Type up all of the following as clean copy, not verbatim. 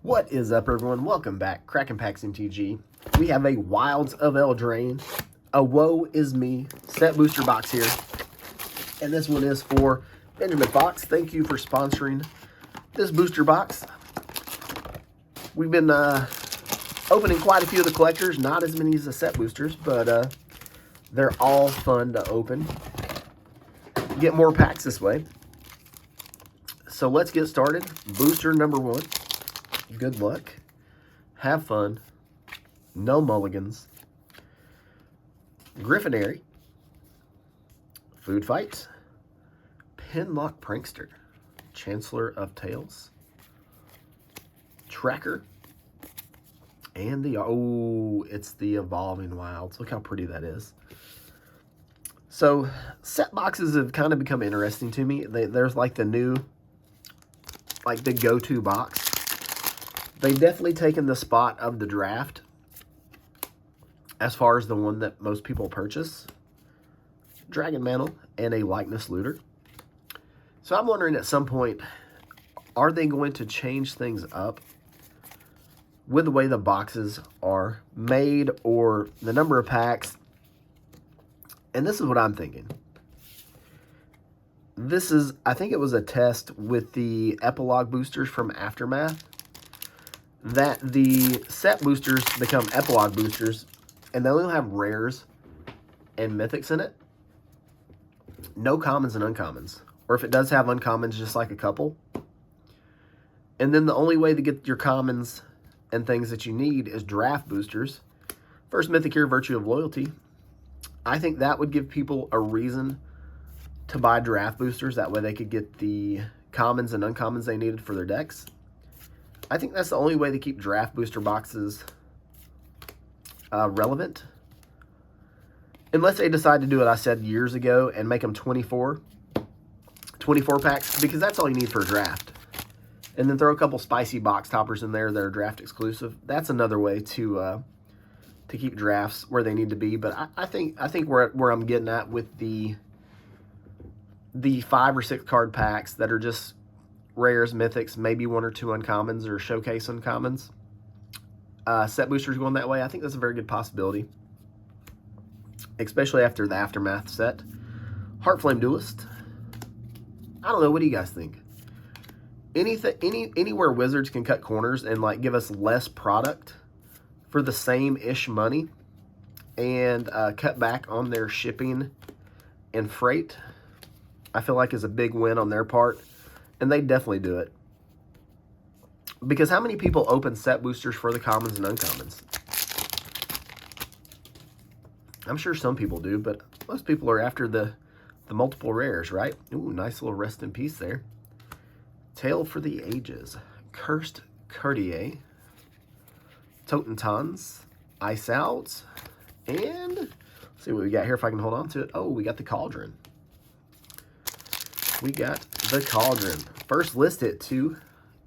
What is up, everyone? Welcome back. Kraken Packs MTG. We have a Wilds of Eldraine, a Woe Is Me set booster box here. And this one is for Benjamin Fox. Thank you for sponsoring this booster box. We've been opening quite a few of the collectors, not as many as the set boosters, but they're all fun to open. Get more packs this way. So let's get started. Booster number one. Good luck. Have fun. No mulligans. Griffinary. Food Fight. Pinlock Prankster. Chancellor of Tales. Tracker. And it's the Evolving Wilds. Look how pretty that is. So, set boxes have kind of become interesting to me. There's like the new, like the go-to box. They've definitely taken the spot of the draft as far as the one that most people purchase. Dragon Mantle and a Likeness Looter. So I'm wondering at some point, are they going to change things up with the way the boxes are made or the number of packs? And this is what I'm thinking. I think it was a test with the epilogue boosters from Aftermath, that the set boosters become epilogue boosters, and they only have rares and mythics in it. No commons and uncommons. Or if it does have uncommons, just like a couple. And then the only way to get your commons and things that you need is draft boosters. First mythic here, Virtue of Loyalty. I think that would give people a reason to buy draft boosters. That way they could get the commons and uncommons they needed for their decks. I think that's the only way to keep draft booster boxes relevant. Unless they decide to do what I said years ago and make them 24 packs, because that's all you need for a draft. And then throw a couple spicy box toppers in there that are draft exclusive. That's another way to keep drafts where they need to be. But I think where I'm getting at with the 5 or 6 card packs that are just rares, mythics, maybe 1 or 2 uncommons or showcase uncommons. Set boosters going that way. I think that's a very good possibility, especially after the Aftermath set. Heartflame Duelist. I don't know. What do you guys think? Anywhere Wizards can cut corners and like give us less product for the same-ish money and cut back on their shipping and freight, I feel like is a big win on their part. And they definitely do it. Because how many people open set boosters for the commons and uncommons? I'm sure some people do, but most people are after the multiple rares, right? Ooh, nice little rest in peace there. Tale for the Ages. Cursed Courtier. Totentons. Ice Out. And let's see what we got here if I can hold on to it. Oh, we got the Cauldron. We got the Cauldron. First listed to,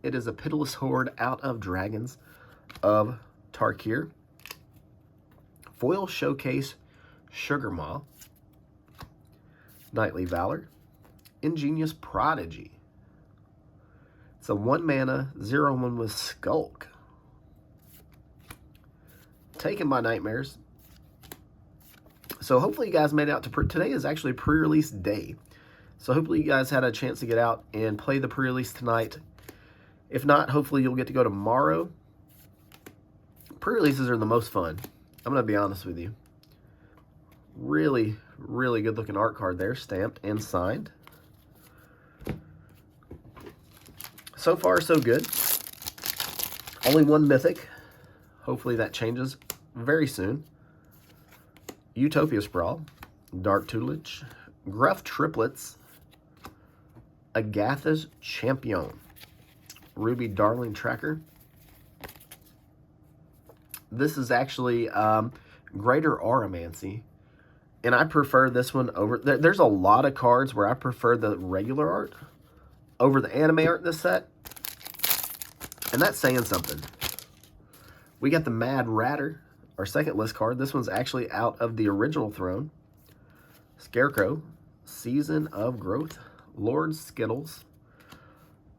it is a pitiless horde out of dragons of Tarkir. Foil Showcase Sugarmaw. Knightly Valor. Ingenious Prodigy. It's a 1 mana, 0/1 with Skulk. Taken by Nightmares. So hopefully you guys made it out to today is actually pre-release day. So hopefully you guys had a chance to get out and play the pre-release tonight. If not, hopefully you'll get to go tomorrow. Pre-releases are the most fun. I'm going to be honest with you. Really, really good looking art card there. Stamped and signed. So far, so good. Only 1 mythic. Hopefully that changes very soon. Utopia Sprawl. Dark Tutelage. Gruff Triplets. Agatha's Champion. Ruby Darling Tracker. This is actually Greater Auramancy. And I prefer this one over... There's a lot of cards where I prefer the regular art over the anime art in this set. And that's saying something. We got the Mad Ratter, our second list card. This one's actually out of the original Throne. Scarecrow. Season of Growth. Lord Skittles.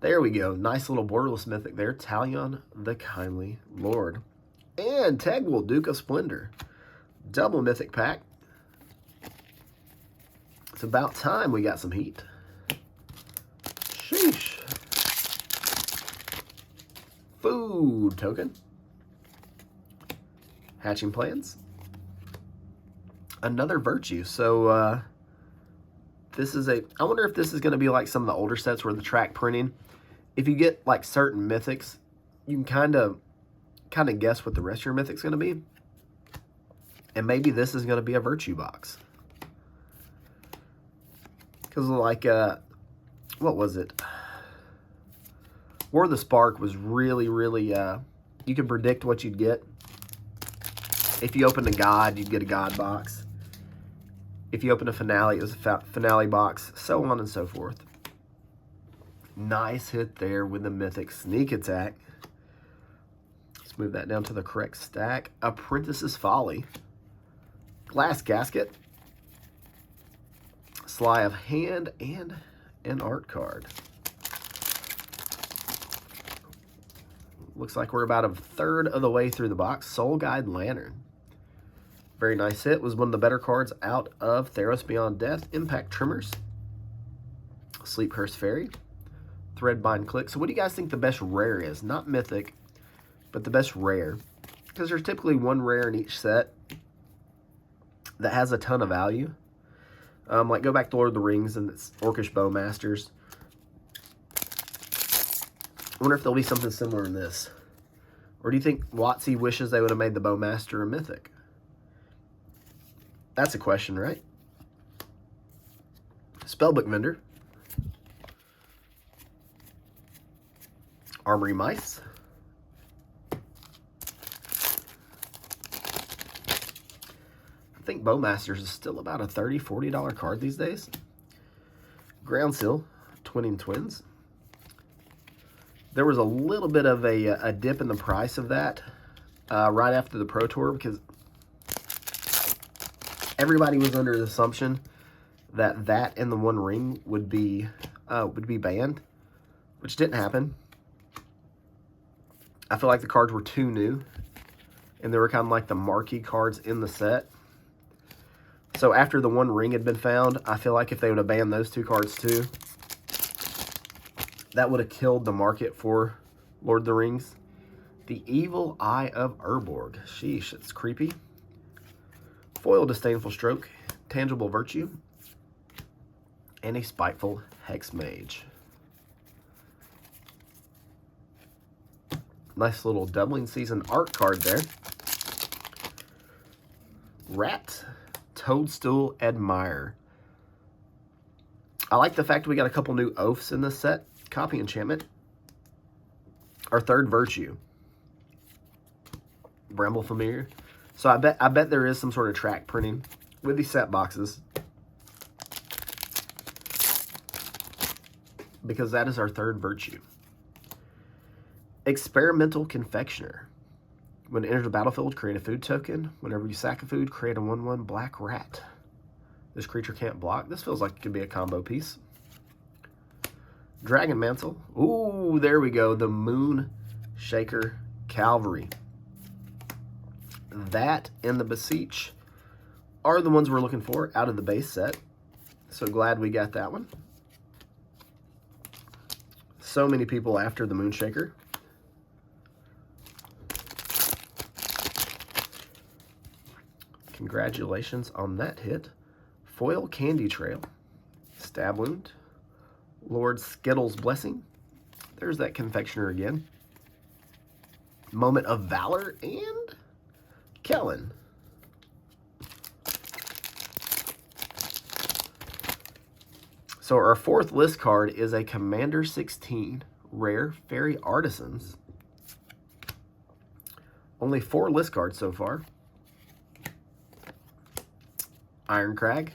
There we go. Nice little borderless mythic there. Talion the Kindly Lord. And Tegwell, Duke of Splendor. Double mythic pack. It's about time we got some heat. Sheesh. Food token. Hatching plans. Another Virtue. So, this is I wonder if this is going to be like some of the older sets where the track printing, if you get like certain mythics, you can kind of guess what the rest of your mythic's going to be. And maybe this is going to be a Virtue box. Because like, what was it? War of the Spark was really, really, you could predict what you'd get. If you opened a God, you'd get a God box. If you open a Finale, it was a Finale box, so on and so forth. Nice hit there with the mythic Sneak Attack. Let's move that down to the correct stack. Apprentice's Folly. Glass Casket. Sleight of Hand, and an art card. Looks like we're about a third of the way through the box. Soul Guide Lantern. Very nice hit. Was one of the better cards out of Theros Beyond Death. Impact Trimmers. Sleep Curse Fairy. Threadbind Click. So what do you guys think the best rare is? Not mythic, but the best rare. Because there's typically one rare in each set that has a ton of value. Like go back to Lord of the Rings and it's Orcish Bowmasters. I wonder if there'll be something similar in this. Or do you think WotC wishes they would have made the Bowmaster a mythic? That's a question, right? Spellbook Vendor. Armory Mice. I think Bowmasters is still about a $30, $40 card these days. Ground Seal, Twinning Twins. There was a little bit of a dip in the price of that right after the Pro Tour because everybody was under the assumption that that and the One Ring would be banned, which didn't happen. I feel like the cards were too new, and they were kind of like the marquee cards in the set. So after the One Ring had been found, I feel like if they would have banned those two cards too, that would have killed the market for Lord of the Rings. The Evil Eye of Urborg. Sheesh, it's creepy. Foil Disdainful Stroke, Tangible Virtue, and a Spiteful Hex Mage. Nice little Doubling Season art card there. Rat, Toadstool Admire. I like the fact we got a couple new oaths in this set. Copy Enchantment. Our third Virtue. Bramble Familiar. So I bet there is some sort of track printing with these set boxes. Because that is our third Virtue. Experimental Confectioner. When it enters the battlefield, create a food token. Whenever you sack a food, create a 1/1 black rat. This creature can't block. This feels like it could be a combo piece. Dragon Mantle. Ooh, there we go. The Moon Shaker Cavalry. That and the Beseech are the ones we're looking for out of the base set. So glad we got that one. So many people after the Moonshaker. Congratulations on that hit. Foil Candy Trail. Stab Wound. Lord Skittle's Blessing. There's that Confectioner again. Moment of Valor and Kellen. So our fourth list card is a Commander 16 Rare Fairy Artisans. Only 4 list cards so far. Iron Crag.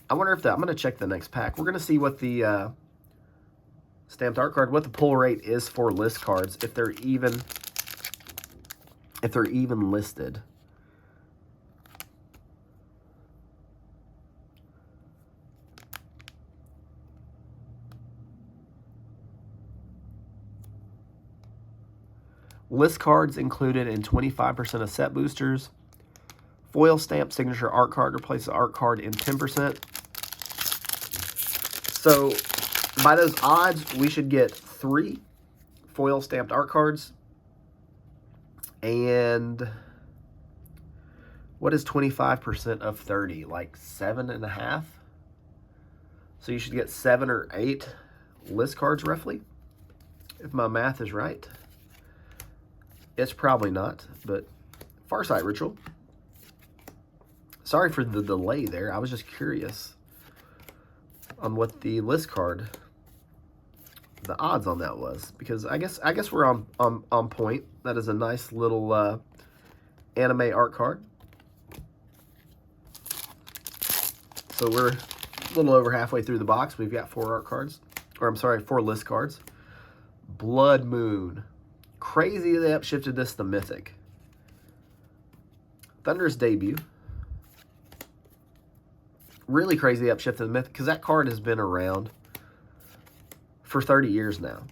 I wonder if I'm going to check the next pack. We're going to see what the stamped art card, what the pull rate is for list cards, if they're even listed. List cards included in 25% of set boosters. Foil stamp signature art card replaces art card in 10%. So by those odds, we should get 3 foil stamped art cards. And what is 25% of 30? Like 7.5? So you should get 7 or 8 list cards roughly, if my math is right. It's probably not, but Farsight Ritual. Sorry for the delay there. I was just curious on what the list card, the odds on that was, because I guess we're on point. That is a nice little anime art card. So we're a little over halfway through the box. We've got 4 art cards, or I'm sorry, 4 list cards. Blood Moon. Crazy they upshifted this to Mythic. Thunderous Debut. Really crazy they upshifted the Mythic, because that card has been around for 30 years now.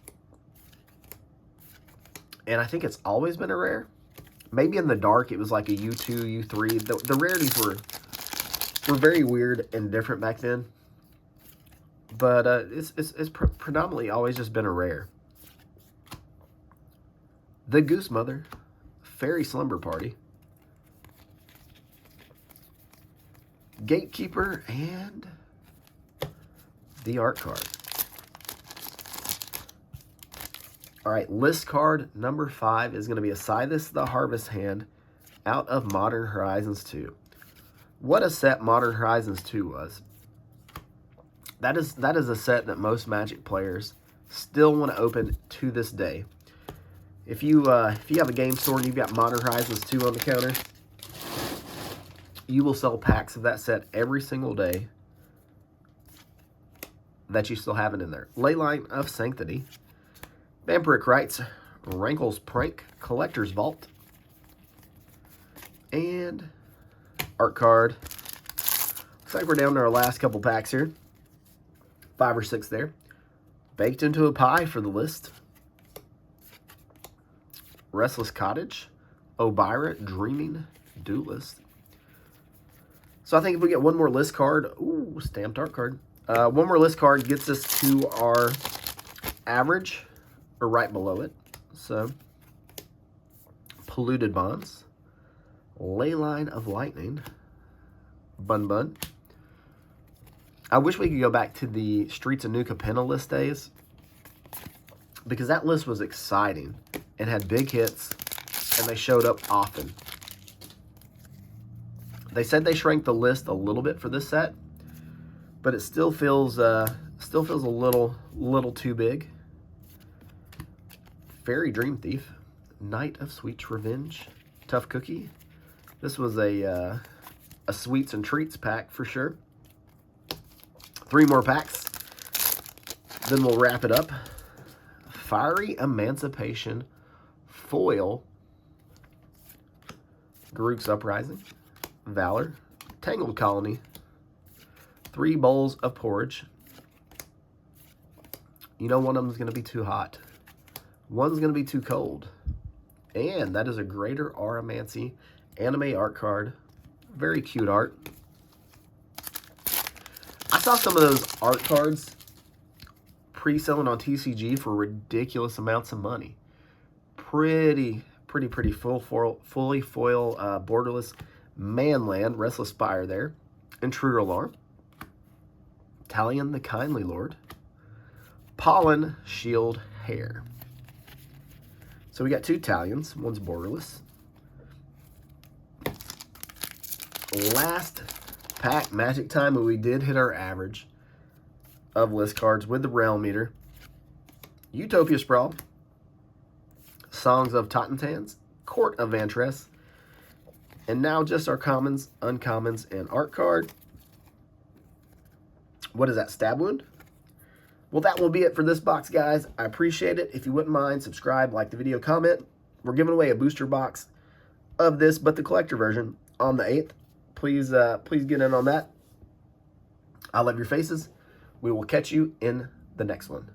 And I think it's always been a rare. Maybe in the dark it was like a U2, U3. The rarities were very weird and different back then. But it's predominantly always just been a rare. The Goose Mother, Fairy Slumber Party, Gatekeeper, and the art card. All right, list card number 5 is going to be a Scythus the Harvest Hand out of Modern Horizons 2. What a set Modern Horizons 2 was. That is a set that most Magic players still want to open to this day. If you have a game store and you've got Modern Horizons 2 on the counter, you will sell packs of that set every single day that you still have it in there. Leyline of Sanctity, Vampiric Rites, Rankle's Prank, Collector's Vault, and art card. Looks like we're down to our last couple packs here. 5 or 6 there. Baked into a Pie for the list. Restless Cottage, Obira, Dreaming Duelist. So I think if we get one more list card, ooh, stamped art card. One more list card gets us to our average, or right below it. So, Polluted Bonds, Leyline of Lightning, Bun Bun. I wish we could go back to the Streets of New Capenna list days, because that list was exciting and had big hits, and they showed up often. They said they shrank the list a little bit for this set, but it still feels a little too big. Fairy Dream Thief, Knight of Sweet's Revenge, Tough Cookie. This was a Sweets and Treats pack for sure. 3 more packs, then we'll wrap it up. Fiery Emancipation, Foil, Garruk's Uprising, Valor, Tangled Colony, 3 Bowls of Porridge. You know one of them is going to be too hot. One's going to be too cold. And that is a Greater Auramancy anime art card. Very cute art. I saw some of those art cards pre-selling on TCG for ridiculous amounts of money. Pretty fully foil borderless Manland, Restless Spire there. Intruder Alarm. Talion the Kindly Lord. Pollen Shield Hair. So we got 2 Talions. One's borderless. Last pack, Magic time, but we did hit our average of list cards with the Realm Meter. Utopia Sprawl. Songs of Totentans. Court of Vantress. And now just our commons, uncommons, and art card. What is that, Stab Wound? Well, that will be it for this box, guys. I appreciate it. If you wouldn't mind, subscribe, like the video, comment. We're giving away a booster box of this, but the collector version, on the 8th. Please get in on that. I love your faces. We will catch you in the next one.